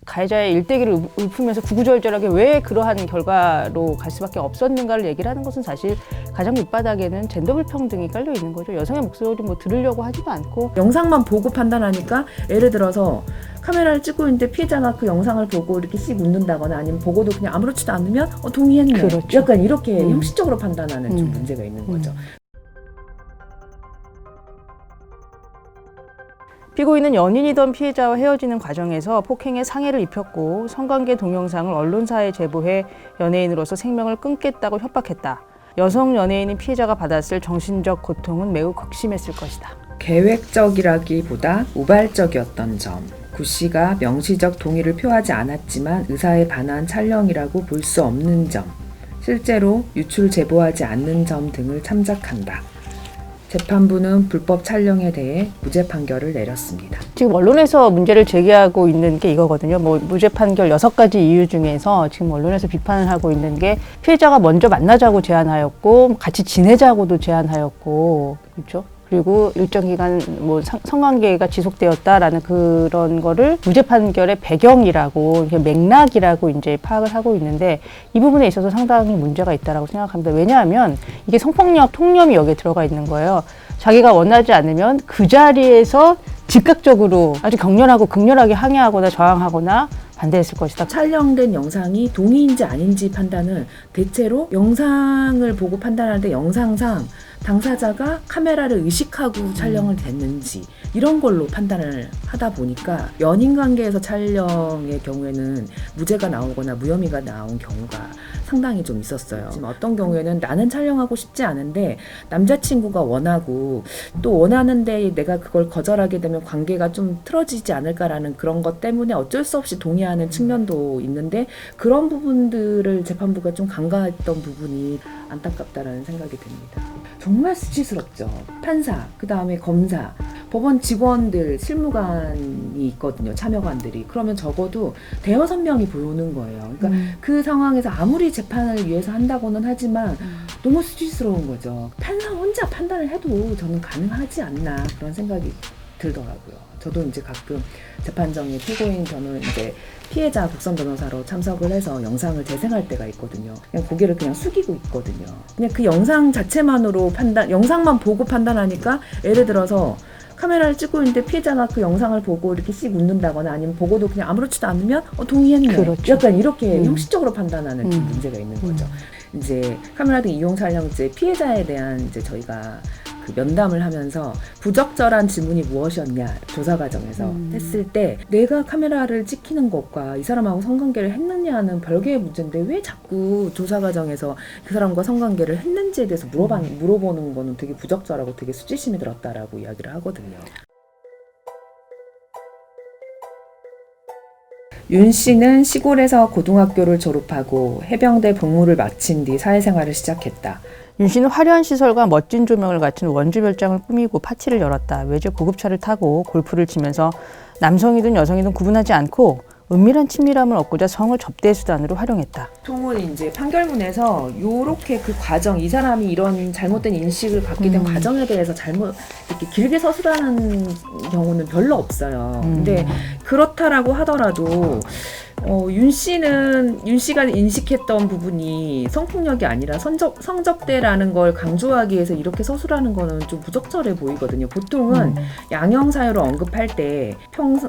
가해자의 일대기를 읊으면서 구구절절하게 왜 그러한 결과로 갈 수밖에 없었는가를 얘기를 하는 것은 사실 가장 밑바닥에는 젠더 불평등이 깔려 있는 거죠. 여성의 목소리 뭐 들으려고 하지도 않고 영상만 보고 판단하니까 예를 들어서 카메라를 찍고 있는데 피해자가 그 영상을 보고 이렇게 씩 웃는다거나 아니면 보고도 그냥 아무렇지도 않으면 동의했네. 그렇죠. 약간 이렇게 형식적으로 판단하는 좀 문제가 있는 거죠. 피고인은 연인이던 피해자와 헤어지는 과정에서 폭행에 상해를 입혔고 성관계 동영상을 언론사에 제보해 연예인으로서 생명을 끊겠다고 협박했다. 여성 연예인인 피해자가 받았을 정신적 고통은 매우 극심했을 것이다. 계획적이라기보다 우발적이었던 점. 구 씨가 명시적 동의를 표하지 않았지만 의사에 반한 촬영이라고 볼 수 없는 점. 실제로 유출 제보하지 않는 점 등을 참작한다. 재판부는 불법 촬영에 대해 무죄 판결을 내렸습니다. 지금 언론에서 문제를 제기하고 있는 게 이거거든요. 뭐 무죄 판결 6가지 이유 중에서 지금 언론에서 비판을 하고 있는 게 피해자가 먼저 만나자고 제안하였고 같이 지내자고도 제안하였고 그렇죠? 그리고 일정 기간 뭐 성관계가 지속되었다라는 그런 거를 무죄 판결의 배경이라고 맥락이라고 이제 파악을 하고 있는데 이 부분에 있어서 상당히 문제가 있다라고 생각합니다. 왜냐하면 이게 성폭력 통념이 여기에 들어가 있는 거예요. 자기가 원하지 않으면 그 자리에서 즉각적으로 아주 격렬하고 극렬하게 항의하거나 저항하거나 반대했을 것이다. 촬영된 영상이 동의인지 아닌지 판단은 대체로 영상을 보고 판단하는데 영상상 당사자가 카메라를 의식하고 촬영을 됐는지 이런 걸로 판단을 하다 보니까 연인 관계에서 촬영의 경우에는 무죄가 나오거나 무혐의가 나온 경우가 상당히 좀 있었어요. 지금 어떤 경우에는 나는 촬영하고 싶지 않은데 남자친구가 원하고 또 원하는데 내가 그걸 거절하게 되면 관계가 좀 틀어지지 않을까라는 그런 것 때문에 어쩔 수 없이 동의하는 측면도 있는데 그런 부분들을 재판부가 좀 간과했던 부분이 안타깝다라는 생각이 듭니다. 정말 수치스럽죠. 판사, 그 다음에 검사, 법원 직원들, 실무관이 있거든요. 참여관들이. 그러면 적어도 대여섯 명이 보는 거예요. 그러니까 그 상황에서 아무리 재판을 위해서 한다고는 하지만 너무 수치스러운 거죠. 판사 혼자 판단을 해도 저는 가능하지 않나 그런 생각이 들더라고요. 저도 이제 가끔 재판정에 피고인 저는 이제 피해자 국선 변호사로 참석을 해서 영상을 재생할 때가 있거든요. 그냥 고개를 그냥 숙이고 있거든요. 그냥 그 영상 자체만으로 영상만 보고 판단하니까 예를 들어서 카메라를 찍고 있는데 피해자가 그 영상을 보고 이렇게 씩 웃는다거나 아니면 보고도 그냥 아무렇지도 않으면 동의했네. 그렇죠. 약간 이렇게 형식적으로 판단하는 좀 문제가 있는 거죠. 이제 카메라 등 이용 촬영죄 피해자에 대한 이제 저희가 그 면담을 하면서 부적절한 질문이 무엇이었냐 조사 과정에서 했을 때 내가 카메라를 찍히는 것과 이 사람하고 성관계를 했느냐는 별개의 문제인데 왜 자꾸 조사 과정에서 그 사람과 성관계를 했는지에 대해서 물어보는 거는 되게 부적절하고 되게 수치심이 들었다라고 이야기를 하거든요. 윤 씨는 시골에서 고등학교를 졸업하고 해병대 복무를 마친 뒤 사회생활을 시작했다. 윤 씨는 화려한 시설과 멋진 조명을 갖춘 원주 별장을 꾸미고 파티를 열었다. 외제 고급차를 타고 골프를 치면서 남성이든 여성이든 구분하지 않고 은밀한 친밀함을 얻고자 성을 접대 수단으로 활용했다. 보통은 이제 판결문에서 요렇게 그 과정, 이 사람이 이런 잘못된 인식을 갖게 된 과정에 대해서 이렇게 길게 서술하는 경우는 별로 없어요. 근데 그렇다라고 하더라도 윤 씨가 인식했던 부분이 성폭력이 아니라 성접대라는 걸 강조하기 위해서 이렇게 서술하는 거는 좀 부적절해 보이거든요. 보통은 양형 사유를 언급할 때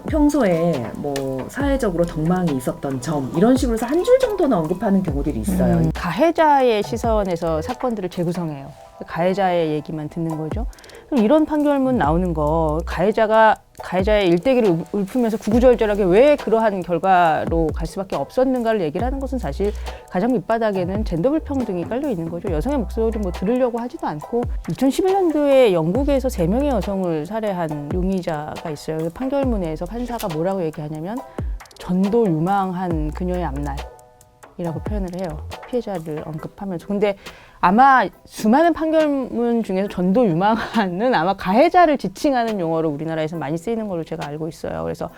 평소에 뭐 사회적으로 덕망이 있었던 점 이런 식으로 해서 한 줄 정도는 언급하는 경우들이 있어요. 가해자의 시선에서 사건들을 재구성해요. 가해자의 얘기만 듣는 거죠. 그럼 이런 판결문 나오는 거 가해자의 일대기를 읊으면서 구구절절하게 왜 그러한 결과로 갈 수밖에 없었는가를 얘기를 하는 것은 사실 가장 밑바닥에는 젠더 불평등이 깔려 있는 거죠. 여성의 목소리 뭐 들으려고 하지도 않고 2011년도에 영국에서 3명의 여성을 살해한 용의자가 있어요. 판결문에서 판사가 뭐라고 얘기하냐면 전도 유망한 그녀의 앞날이라고 표현을 해요. 피해자를 언급하면서. 근데 아마 수많은 판결문 중에서 전도 유망한은 아마 가해자를 지칭하는 용어로 우리나라에서 많이 쓰이는 걸로 제가 알고 있어요. 그래서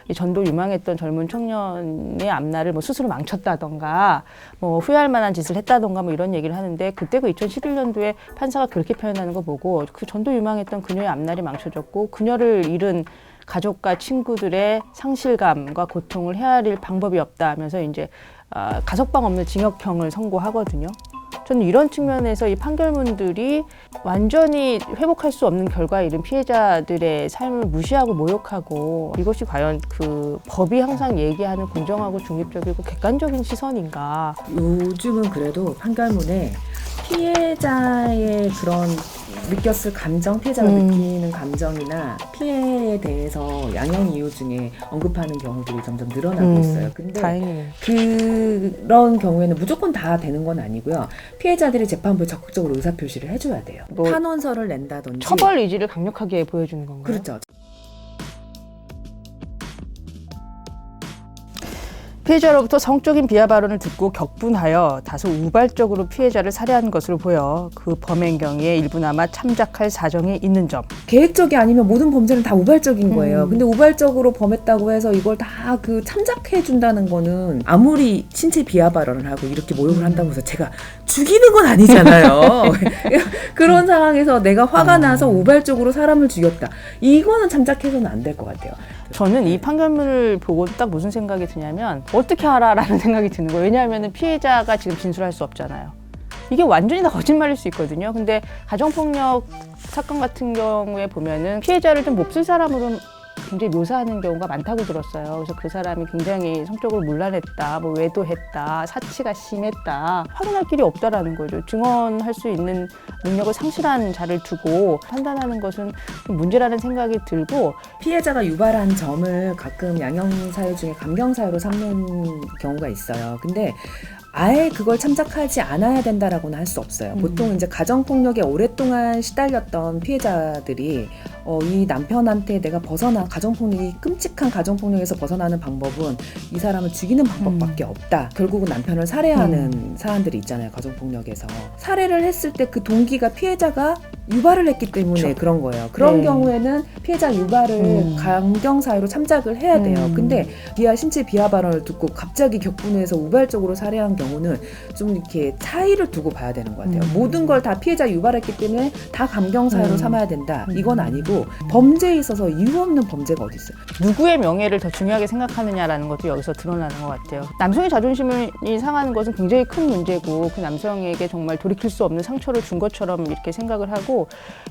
이 전도 유망했던 젊은 청년의 앞날을 뭐 스스로 망쳤다던가 뭐 후회할 만한 짓을 했다던가 뭐 이런 얘기를 하는데 그때 그 2011년도에 판사가 그렇게 표현하는 거 보고 그 전도 유망했던 그녀의 앞날이 망쳐졌고 그녀를 잃은 가족과 친구들의 상실감과 고통을 헤아릴 방법이 없다 하면서 이제 가석방 없는 징역형을 선고하거든요. 저는 이런 측면에서 이 판결문들이 완전히 회복할 수 없는 결과에 이른 피해자들의 삶을 무시하고 모욕하고 이것이 과연 그 법이 항상 얘기하는 공정하고 중립적이고 객관적인 시선인가. 요즘은 그래도 판결문에 피해자의 그런 느꼈을 감정, 피해자가 느끼는 감정이나 피해에 대해서 양형 이유 중에 언급하는 경우들이 점점 늘어나고 있어요. 근데 다행이네요. 그런 경우에는 무조건 다 되는 건 아니고요. 피해자들이 재판부에 적극적으로 의사표시를 해줘야 돼요. 뭐 탄원서를 낸다든지. 처벌 의지를 강력하게 보여주는 건가요? 그렇죠. 피해자로부터 성적인 비하 발언을 듣고 격분하여 다소 우발적으로 피해자를 살해한 것으로 보여 그 범행 경위에 일부나마 참작할 사정이 있는 점. 계획적이 아니면 모든 범죄는 다 우발적인 거예요. 근데 우발적으로 범했다고 해서 이걸 다 그 참작해 준다는 거는 아무리 신체 비하 발언을 하고 이렇게 모욕을 한다고 해서 제가 죽이는 건 아니잖아요. 그런 상황에서 내가 화가 나서 우발적으로 사람을 죽였다. 이거는 참작해서는 안 될 것 같아요. 저는 이 판결문을 보고 딱 무슨 생각이 드냐면 어떻게 알아라는 생각이 드는 거예요. 왜냐하면 피해자가 지금 진술할 수 없잖아요. 이게 완전히 다 거짓말일 수 있거든요. 근데 가정폭력 사건 같은 경우에 보면은 피해자를 좀 몹쓸 사람으로 굉장히 묘사하는 경우가 많다고 들었어요. 그래서 그 사람이 굉장히 성적으로 문란했다, 뭐 외도했다, 사치가 심했다, 확인할 길이 없다라는 거죠. 증언할 수 있는 능력을 상실한 자를 두고 판단하는 것은 문제라는 생각이 들고, 피해자가 유발한 점을 가끔 양형사유 중에 감경사유로 삼는 경우가 있어요. 근데 아예 그걸 참작하지 않아야 된다라고는 할 수 없어요. 보통 이제 가정폭력에 오랫동안 시달렸던 피해자들이 이 남편한테 내가 가정폭력이 끔찍한 가정폭력에서 벗어나는 방법은 이 사람을 죽이는 방법밖에 없다. 결국은 남편을 살해하는 사안들이 있잖아요. 가정폭력에서. 살해를 했을 때 그 동기가 피해자가 유발을 했기 때문에 그쵸. 그런 거예요. 그런 네. 경우에는 피해자 유발을 감경사유로 참작을 해야 돼요. 근데 신체 비하 발언을 듣고 갑자기 격분해서 우발적으로 살해한 경우는 좀 이렇게 차이를 두고 봐야 되는 것 같아요. 모든 걸 다 피해자 유발했기 때문에 다 감경사유로 삼아야 된다. 이건 아니고 범죄에 있어서 이유 없는 범죄가 어디 있어요. 누구의 명예를 더 중요하게 생각하느냐라는 것도 여기서 드러나는 것 같아요. 남성의 자존심이 상하는 것은 굉장히 큰 문제고 그 남성에게 정말 돌이킬 수 없는 상처를 준 것처럼 이렇게 생각을 하고,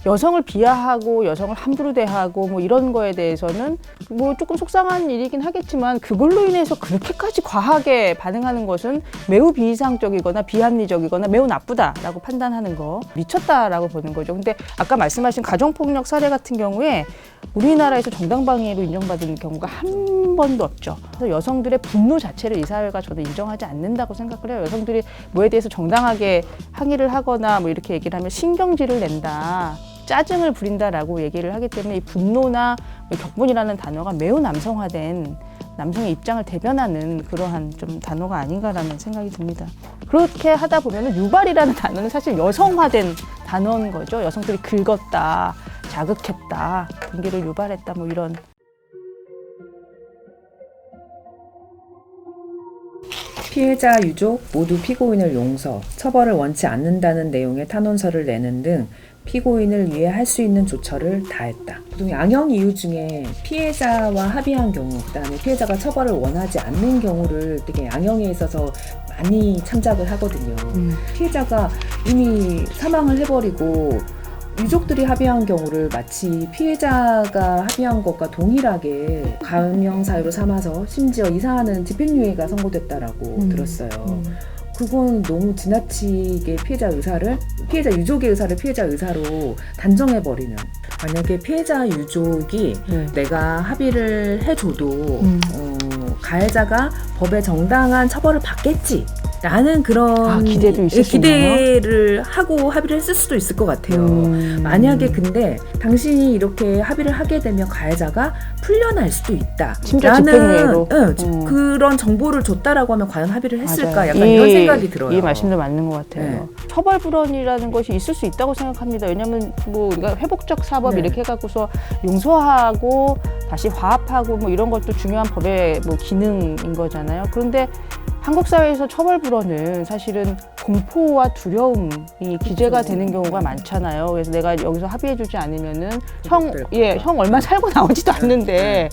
여성을 비하하고 여성을 함부로 대하고 뭐 이런 거에 대해서는 뭐 조금 속상한 일이긴 하겠지만 그걸로 인해서 그렇게까지 과하게 반응하는 것은 매우 비이상적이거나 비합리적이거나 매우 나쁘다라고 판단하는 거, 미쳤다라고 보는 거죠. 근데 아까 말씀하신 가정폭력 사례 같은 경우에 우리나라에서 정당방위로 인정받은 경우가 한 번도 없죠. 그래서 여성들의 분노 자체를 이 사회가 저도 인정하지 않는다고 생각을 해요. 여성들이 뭐에 대해서 정당하게 항의를 하거나 뭐 이렇게 얘기를 하면 신경질을 낸다, 짜증을 부린다라고 얘기를 하기 때문에 이 분노나 격분이라는 단어가 매우 남성화된, 남성의 입장을 대변하는 그러한 좀 단어가 아닌가라는 생각이 듭니다. 그렇게 하다 보면 유발이라는 단어는 사실 여성화된 단어인 거죠. 여성들이 긁었다, 자극했다, 분기를 유발했다, 뭐 이런. 피해자 유족 모두 피고인을 용서, 처벌을 원치 않는다는 내용의 탄원서를 내는 등 피고인을 위해 할 수 있는 조처를 다했다. 보통 양형 이유 중에 피해자와 합의한 경우, 그다음에 피해자가 처벌을 원하지 않는 경우를 되게 양형에 있어서 많이 참작을 하거든요. 피해자가 이미 사망을 해버리고 유족들이 합의한 경우를 마치 피해자가 합의한 것과 동일하게 감형사유로 삼아서 심지어 이 사안은 집행유예가 선고됐다라고 들었어요. 그건 너무 지나치게 피해자 유족의 의사를 피해자 의사로 단정해버리는. 만약에 피해자 유족이 내가 합의를 해줘도 가해자가 법의 정당한 처벌을 받겠지 라는 그런 기대도 있을 수 기대를 하고 합의를 했을 수도 있을 것 같아요. 만약에 근데 당신이 이렇게 합의를 하게 되면 가해자가 풀려날 수도 있다 심지어 집행유예로. 그런 정보를 줬다라고 하면 과연 합의를 했을까? 맞아요. 약간 이런 생각이 들어요. 이 말씀도 맞는 것 같아요. 네. 처벌 불원이라는 것이 있을 수 있다고 생각합니다. 왜냐하면 뭐 우리가 회복적 사법 네. 이렇게 해갖고서 용서하고 다시 화합하고 뭐 이런 것도 중요한 법의 뭐 기능인 거잖아요. 그런데 한국 사회에서 처벌 불허는 사실은 공포와 두려움이 기재가 되는 경우가 많잖아요. 그래서 내가 여기서 합의해주지 않으면은 형 얼마 살고 나오지도 않는데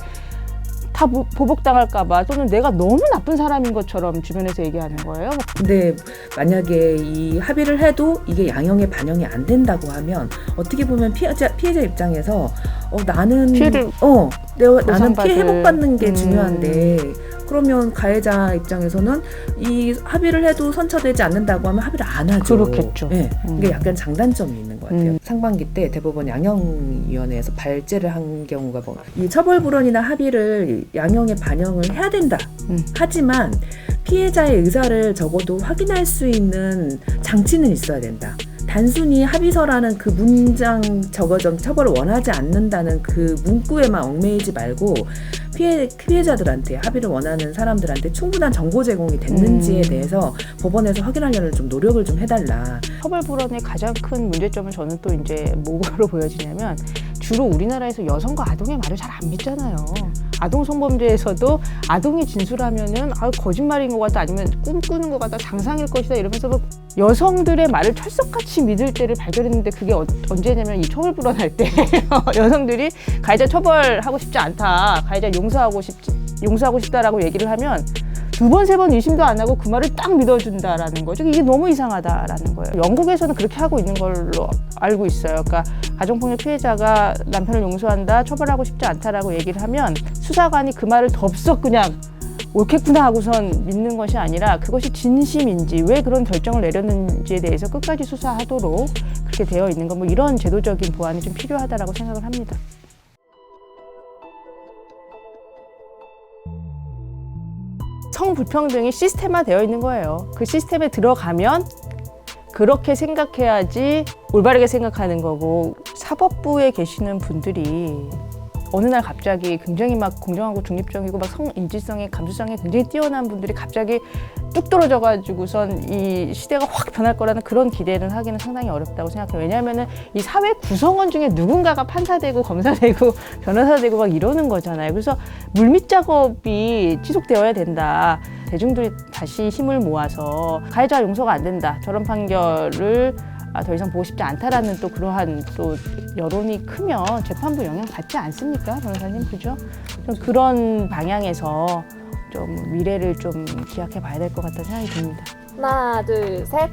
다 보복당할까봐 또는 내가 너무 나쁜 사람인 것처럼 주변에서 얘기하는 거예요. 근데 만약에 이 합의를 해도 이게 양형에 반영이 안 된다고 하면 어떻게 보면 피해자 입장에서 나는 나는 피해 회복받는 게 중요한데 그러면 가해자 입장에서는 이 합의를 해도 선처되지 않는다고 하면 합의를 안 하죠. 그렇겠죠. 네. 이게 약간 장단점이 있는 것 같아요. 상반기 때 대법원 양형위원회에서 발제를 한 경우가 이 처벌 불원이나 합의를 양형에 반영을 해야 된다. 하지만 피해자의 의사를 적어도 확인할 수 있는 장치는 있어야 된다. 단순히 합의서라는 그 문장 적어져 처벌을 원하지 않는다는 그 문구에만 얽매이지 말고 피해자들한테 합의를 원하는 사람들한테 충분한 정보 제공이 됐는지에 대해서 법원에서 확인하려는 좀 노력을 좀 해달라. 처벌 불원의 가장 큰 문제점은 저는 또 이제 뭐로 보여지냐면 주로 우리나라에서 여성과 아동의 말을 잘 안 믿잖아요. 아동 성범죄에서도 아동이 진술하면은 거짓말인 것 같다 아니면 꿈꾸는 것 같다 상상일 것이다 이러면서 여성들의 말을 철석같이 믿을 때를 발견했는데 그게 언제냐면 이 처벌 불원할 때 여성들이 가해자 처벌하고 싶지 않다 가해자 용서하고 싶다라고 얘기를 하면 두 번, 세 번 의심도 안 하고 그 말을 딱 믿어준다라는 거죠. 이게 너무 이상하다라는 거예요. 영국에서는 그렇게 하고 있는 걸로 알고 있어요. 그러니까 가정폭력 피해자가 남편을 용서한다, 처벌하고 싶지 않다라고 얘기를 하면 수사관이 그 말을 덥석 그냥 옳겠구나 하고선 믿는 것이 아니라 그것이 진심인지 왜 그런 결정을 내렸는지에 대해서 끝까지 수사하도록 그렇게 되어 있는 거 이런 제도적인 보완이 좀 필요하다라고 생각을 합니다. 성불평등이 시스템화되어 있는 거예요. 그 시스템에 들어가면 그렇게 생각해야지 올바르게 생각하는 거고 사법부에 계시는 분들이 어느 날 갑자기 굉장히 막 공정하고 중립적이고 막 성인지성이 감수성이 굉장히 뛰어난 분들이 갑자기 뚝 떨어져가지고선 이 시대가 확 변할 거라는 그런 기대를 하기는 상당히 어렵다고 생각해요. 왜냐하면은 이 사회 구성원 중에 누군가가 판사되고 검사되고 변호사되고 막 이러는 거잖아요. 그래서 물밑 작업이 지속되어야 된다. 대중들이 다시 힘을 모아서 가해자 용서가 안 된다. 저런 판결을 더 이상 보고 싶지 않다라는 또 그러한 또 여론이 크면 재판부 영향 받지 않습니까, 변호사님? 그죠? 좀 그런 방향에서 좀 미래를 좀 기약해 봐야 될 것 같다는 생각이 듭니다. 하나, 둘, 셋.